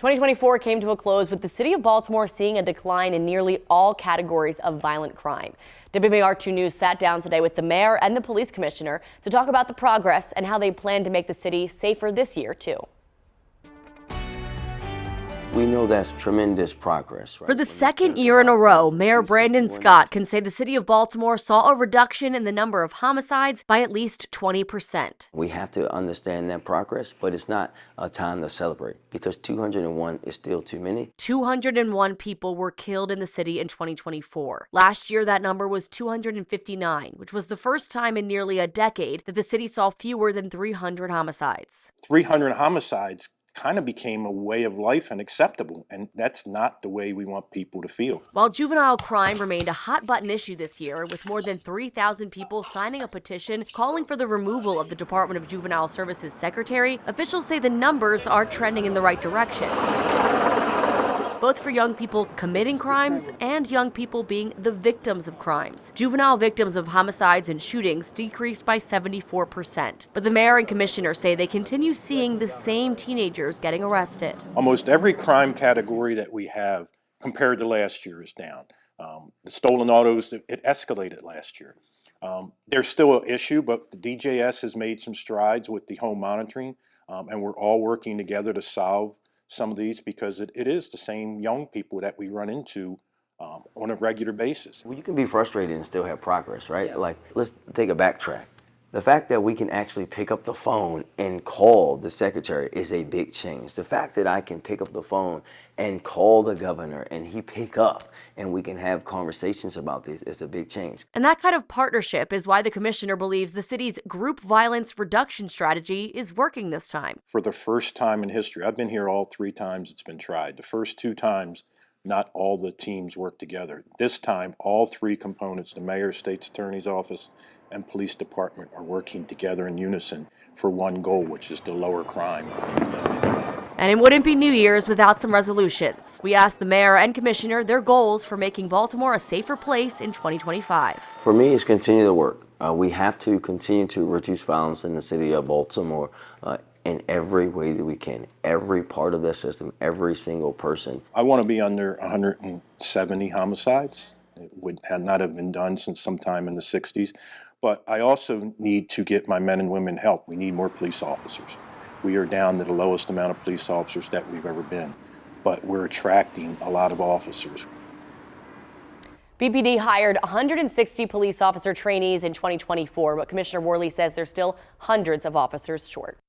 2024 came to a close with the city of Baltimore seeing a decline in nearly all categories of violent crime. WBAR2 News sat down today with the mayor and the police commissioner to talk about the progress and how they plan to make the city safer this year, too. We know that's tremendous progress. Right? For the second year in a row, Mayor Brandon Scott can say the city of Baltimore saw a reduction in the number of homicides by at least 20%. We have to understand that progress, but it's not a time to celebrate because 201 is still too many. 201 people were killed in the city in 2024. Last year, that number was 259, which was the first time in nearly a decade that the city saw fewer than 300 homicides. 300 homicides kind of became a way of life and acceptable, and that's not the way we want people to feel. While juvenile crime remained a hot-button issue this year, with more than 3,000 people signing a petition calling for the removal of the Department of Juvenile Services secretary, officials say the numbers are trending in the right direction, both for young people committing crimes and young people being the victims of crimes. Juvenile victims of homicides and shootings decreased by 74%. But the mayor and commissioner say they continue seeing the same teenagers getting arrested. Almost every crime category that we have compared to last year is down. The stolen autos, it escalated last year. There's still an issue, but the DJS has made some strides with the home monitoring, and we're all working together to solve some of these because it is the same young people that we run into on a regular basis. Well, you can be frustrated and still have progress, right? Like, let's take a backtrack. The fact that we can actually pick up the phone and call the secretary is a big change. The fact that I can pick up the phone and call the governor and he pick up and we can have conversations about this is a big change. And that kind of partnership is why the commissioner believes the city's group violence reduction strategy is working this time. For the first time in history, I've been here all 3 times it's been tried. The first 2 times, not all the teams worked together. This time, all 3 components, the mayor, state's attorney's office, and police department are working together in unison for one goal, which is to lower crime. And it wouldn't be New Year's without some resolutions. We asked the mayor and commissioner their goals for making Baltimore a safer place in 2025. For me, it's continue to work. We have to continue to reduce violence in the city of Baltimore in every way that we can, every part of the system, every single person. I want to be under 170 homicides. It would not have been done since sometime in the 60s. But I also need to get my men and women help. We need more police officers. We are down to the lowest amount of police officers that we've ever been, but we're attracting a lot of officers. BPD hired 160 police officer trainees in 2024, but Commissioner Worley says there's still hundreds of officers short.